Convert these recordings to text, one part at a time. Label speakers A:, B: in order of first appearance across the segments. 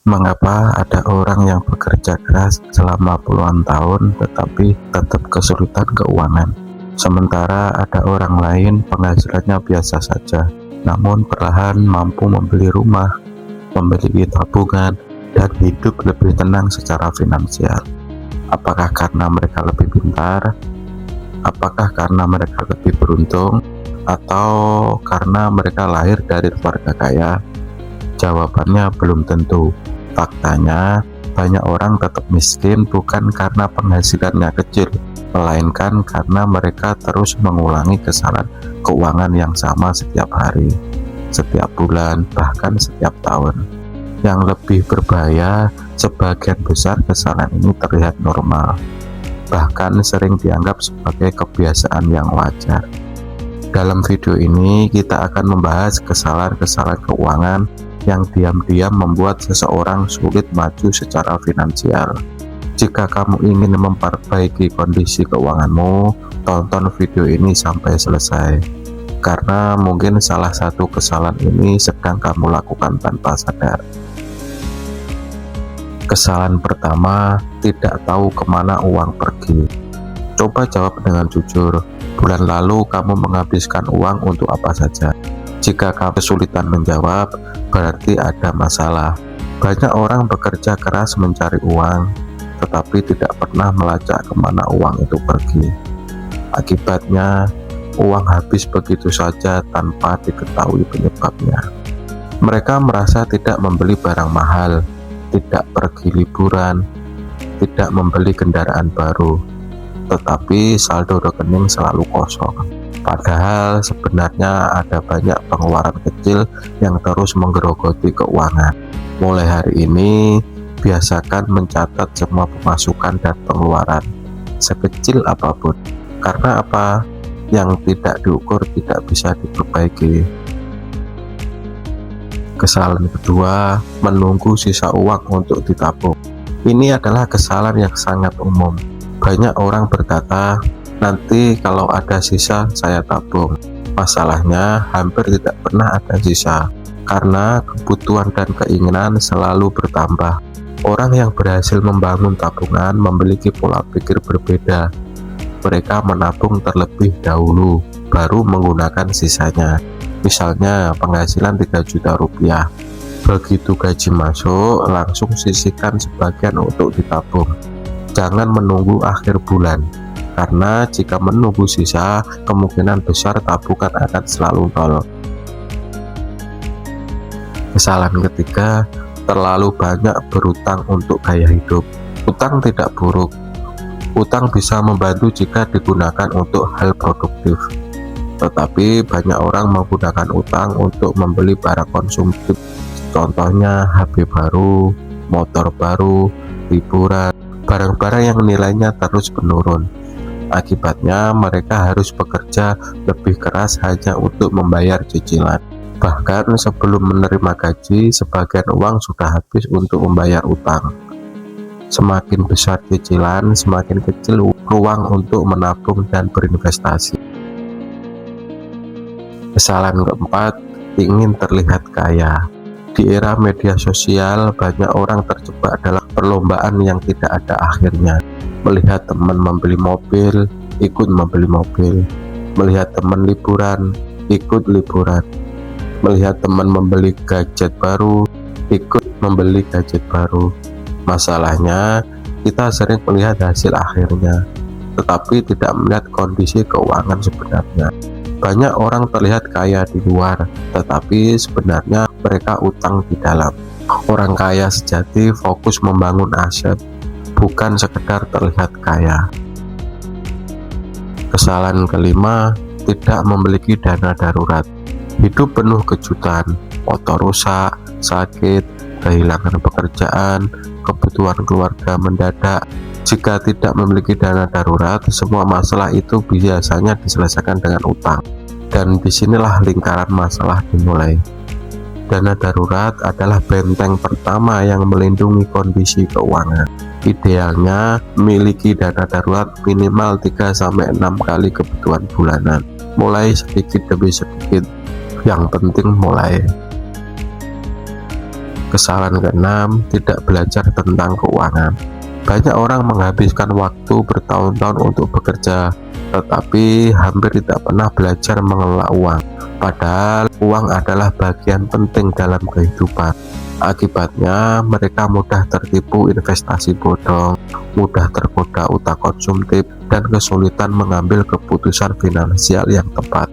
A: Mengapa ada orang yang bekerja keras selama puluhan tahun tetapi tetap kesulitan keuangan? Sementara ada orang lain penghasilannya biasa saja, namun perlahan mampu membeli rumah, memiliki tabungan, dan hidup lebih tenang secara finansial. Apakah karena mereka lebih pintar? Apakah karena mereka lebih beruntung? Atau karena mereka lahir dari keluarga kaya? Jawabannya belum tentu. Faktanya, banyak orang tetap miskin bukan karena penghasilannya kecil, melainkan karena mereka terus mengulangi kesalahan keuangan yang sama setiap hari, setiap bulan, bahkan setiap tahun. Yang lebih berbahaya, sebagian besar kesalahan ini terlihat normal, bahkan sering dianggap sebagai kebiasaan yang wajar. Dalam video ini, kita akan membahas kesalahan-kesalahan keuangan yang diam-diam membuat seseorang sulit maju secara finansial. Jika kamu ingin memperbaiki kondisi keuanganmu, tonton video ini sampai selesai, karena mungkin salah satu kesalahan ini sedang kamu lakukan tanpa sadar. Kesalahan pertama, tidak tahu kemana uang pergi. Coba jawab dengan jujur, bulan lalu kamu menghabiskan uang untuk apa saja? Jika kamu kesulitan menjawab, berarti ada masalah. Banyak orang bekerja keras mencari uang, tetapi tidak pernah melacak kemana uang itu pergi. Akibatnya, uang habis begitu saja tanpa diketahui penyebabnya. Mereka merasa tidak membeli barang mahal, tidak pergi liburan, tidak membeli kendaraan baru, tetapi saldo rekening selalu kosong. Padahal sebenarnya ada banyak pengeluaran kecil yang terus menggerogoti keuangan. Mulai hari ini, biasakan mencatat semua pemasukan dan pengeluaran, sekecil apapun. Karena apa? Yang tidak diukur tidak bisa diperbaiki. Kesalahan kedua, menunggu sisa uang untuk ditabung. Ini adalah kesalahan yang sangat umum. Banyak orang berkata, nanti kalau ada sisa saya tabung. Masalahnya hampir tidak pernah ada sisa, karena kebutuhan dan keinginan selalu bertambah. Orang yang berhasil membangun tabungan memiliki pola pikir berbeda. Mereka menabung terlebih dahulu, baru menggunakan sisanya. Misalnya penghasilan 3 juta rupiah, begitu gaji masuk langsung sisihkan sebagian untuk ditabung. Jangan menunggu akhir bulan, karena jika menunggu sisa, kemungkinan besar tabungan akan selalu nol. Kesalahan ketiga, terlalu banyak berutang untuk gaya hidup. Utang tidak buruk. Utang bisa membantu jika digunakan untuk hal produktif. Tetapi banyak orang menggunakan utang untuk membeli barang konsumtif. Contohnya HP baru, motor baru, liburan, barang-barang yang nilainya terus menurun. Akibatnya mereka harus bekerja lebih keras hanya untuk membayar cicilan. Bahkan sebelum menerima gaji, sebagian uang sudah habis untuk membayar utang. Semakin besar cicilan, semakin kecil ruang untuk menabung dan berinvestasi. Kesalahan keempat, ingin terlihat kaya. Di era media sosial, banyak orang terjebak dalam perlombaan yang tidak ada akhirnya. Melihat teman membeli mobil, ikut membeli mobil. Melihat teman liburan, ikut liburan. Melihat teman membeli gadget baru, ikut membeli gadget baru. Masalahnya, kita sering melihat hasil akhirnya, tetapi tidak melihat kondisi keuangan sebenarnya. Banyak orang terlihat kaya di luar, tetapi sebenarnya mereka utang di dalam. Orang kaya sejati fokus membangun aset, bukan sekedar terlihat kaya. Kesalahan kelima, tidak memiliki dana darurat. Hidup penuh kejutan, motor rusak, sakit, kehilangan pekerjaan, kebutuhan keluarga mendadak. Jika tidak memiliki dana darurat, semua masalah itu biasanya diselesaikan dengan utang. Dan disinilah lingkaran masalah dimulai. Dana darurat adalah benteng pertama yang melindungi kondisi keuangan. Idealnya, miliki dana darurat minimal 3-6 kali kebutuhan bulanan. Mulai sedikit demi sedikit. Yang penting mulai. Kesalahan keenam, tidak belajar tentang keuangan. Banyak orang menghabiskan waktu bertahun-tahun untuk bekerja, tetapi hampir tidak pernah belajar mengelola uang. Padahal uang adalah bagian penting dalam kehidupan. Akibatnya mereka mudah tertipu investasi bodong, mudah tergoda utang konsumtif, dan kesulitan mengambil keputusan finansial yang tepat.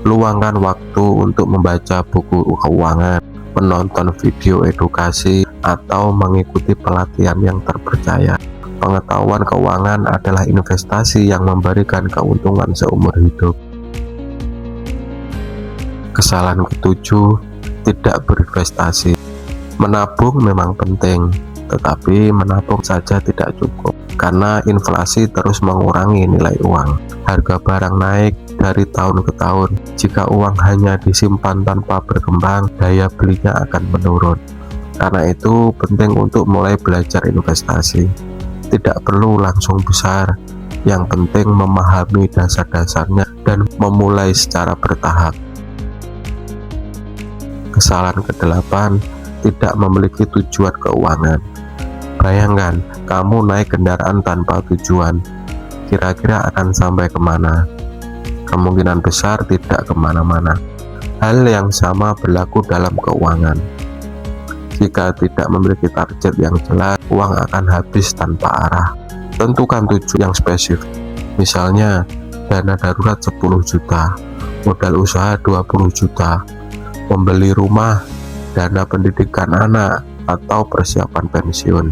A: Luangkan waktu untuk membaca buku keuangan, menonton video edukasi, atau mengikuti pelatihan yang terpercaya. Pengetahuan keuangan adalah investasi yang memberikan keuntungan seumur hidup. Kesalahan ketujuh, tidak berinvestasi. Menabung memang penting, tetapi menabung saja tidak cukup, karena inflasi terus mengurangi nilai uang. Harga barang naik dari tahun ke tahun. Jika uang hanya disimpan tanpa berkembang, daya belinya akan menurun. Karena itu penting untuk mulai belajar investasi. Tidak perlu langsung besar, yang penting memahami dasar-dasarnya dan memulai secara bertahap. Kesalahan ke-8, tidak memiliki tujuan keuangan. Bayangkan, kamu naik kendaraan tanpa tujuan, kira-kira akan sampai kemana? Kemungkinan besar tidak kemana-mana. Hal yang sama berlaku dalam keuangan. Jika tidak memiliki target yang jelas, uang akan habis tanpa arah. Tentukan tujuan yang spesifik. Misalnya, dana darurat 10 juta, modal usaha 20 juta, membeli rumah, dana pendidikan anak, atau persiapan pensiun.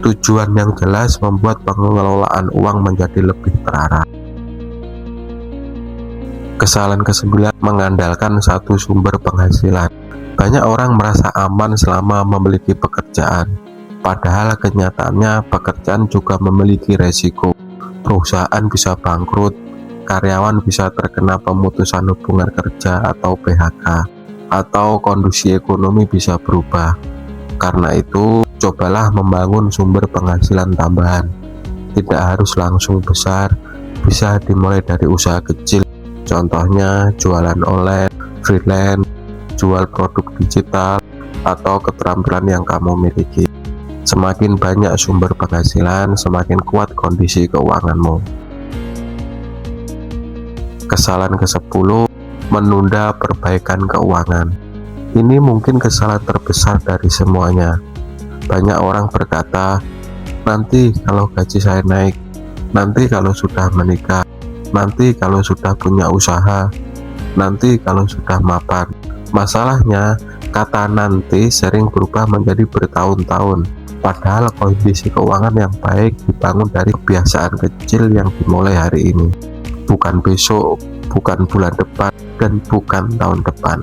A: Tujuan yang jelas membuat pengelolaan uang menjadi lebih terarah. Kesalahan ke-9, mengandalkan satu sumber penghasilan. Banyak orang merasa aman selama memiliki pekerjaan, padahal kenyataannya pekerjaan juga memiliki resiko. Perusahaan bisa bangkrut, karyawan bisa terkena pemutusan hubungan kerja atau PHK, atau kondisi ekonomi bisa berubah. Karena itu, cobalah membangun sumber penghasilan tambahan. Tidak harus langsung besar, bisa dimulai dari usaha kecil. Contohnya jualan online, freelance, jual produk digital, atau keterampilan yang kamu miliki. Semakin banyak sumber penghasilan, semakin kuat kondisi keuanganmu. Kesalahan ke-10, menunda perbaikan keuangan. Ini mungkin kesalahan terbesar dari semuanya. Banyak orang berkata, nanti kalau gaji saya naik, nanti kalau sudah menikah, nanti kalau sudah punya usaha, nanti kalau sudah mapan. Masalahnya, kata nanti sering berubah menjadi bertahun-tahun, padahal kondisi keuangan yang baik dibangun dari kebiasaan kecil yang dimulai hari ini, bukan besok, bukan bulan depan, dan bukan tahun depan.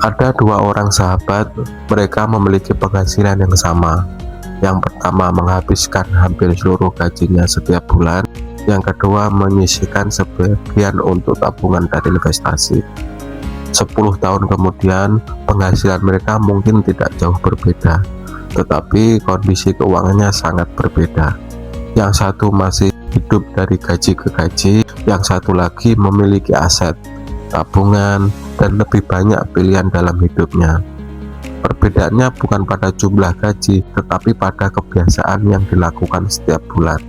A: Ada dua orang sahabat, mereka memiliki penghasilan yang sama. Yang pertama menghabiskan hampir seluruh gajinya setiap bulan, yang kedua menyisihkan sebagian untuk tabungan dan investasi. 10 tahun kemudian, penghasilan mereka mungkin tidak jauh berbeda, tetapi kondisi keuangannya sangat berbeda. Yang satu masih hidup dari gaji ke gaji, yang satu lagi memiliki aset, tabungan, dan lebih banyak pilihan dalam hidupnya. Perbedaannya bukan pada jumlah gaji, tetapi pada kebiasaan yang dilakukan setiap bulan.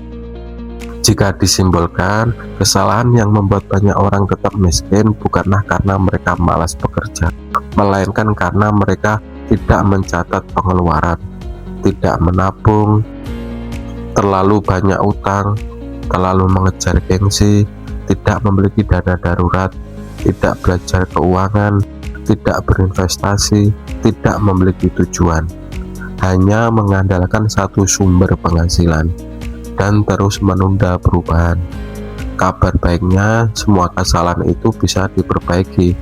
A: Jika disimbolkan, kesalahan yang membuat banyak orang tetap miskin bukanlah karena mereka malas bekerja, melainkan karena mereka tidak mencatat pengeluaran, tidak menabung, terlalu banyak utang, terlalu mengejar gengsi, tidak memiliki dana darurat, tidak belajar keuangan, tidak berinvestasi, tidak memiliki tujuan, hanya mengandalkan satu sumber penghasilan, dan terus menunda perubahan. Kabar baiknya, semua kesalahan itu bisa diperbaiki,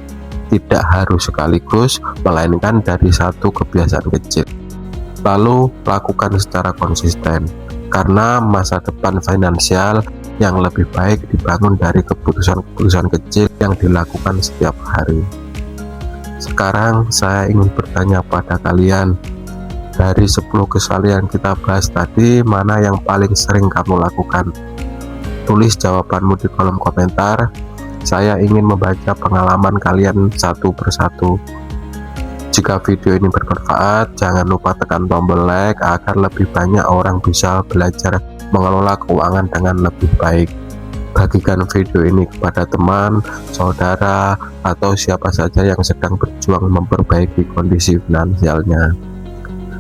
A: tidak harus sekaligus, melainkan dari satu kebiasaan kecil. Lalu lakukan secara konsisten, karena masa depan finansial yang lebih baik dibangun dari keputusan-keputusan kecil yang dilakukan setiap hari. Sekarang saya ingin bertanya pada kalian, dari 10 kesalahan yang kita bahas tadi, mana yang paling sering kamu lakukan? Tulis jawabanmu di kolom komentar. Saya ingin membaca pengalaman kalian satu persatu. Jika video ini bermanfaat, jangan lupa tekan tombol like agar lebih banyak orang bisa belajar mengelola keuangan dengan lebih baik. Bagikan video ini kepada teman, saudara, atau siapa saja yang sedang berjuang memperbaiki kondisi finansialnya.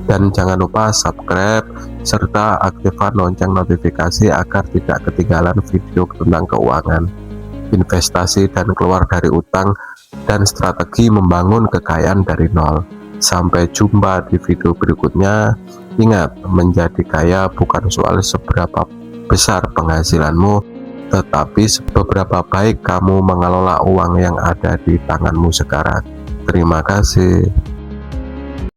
A: Dan jangan lupa subscribe serta aktifkan lonceng notifikasi agar tidak ketinggalan video tentang keuangan, investasi, dan keluar dari utang, dan strategi membangun kekayaan dari nol. Sampai jumpa di video berikutnya. Ingat, menjadi kaya bukan soal seberapa besar penghasilanmu, tetapi seberapa baik kamu mengelola uang yang ada di tanganmu sekarang. Terima kasih.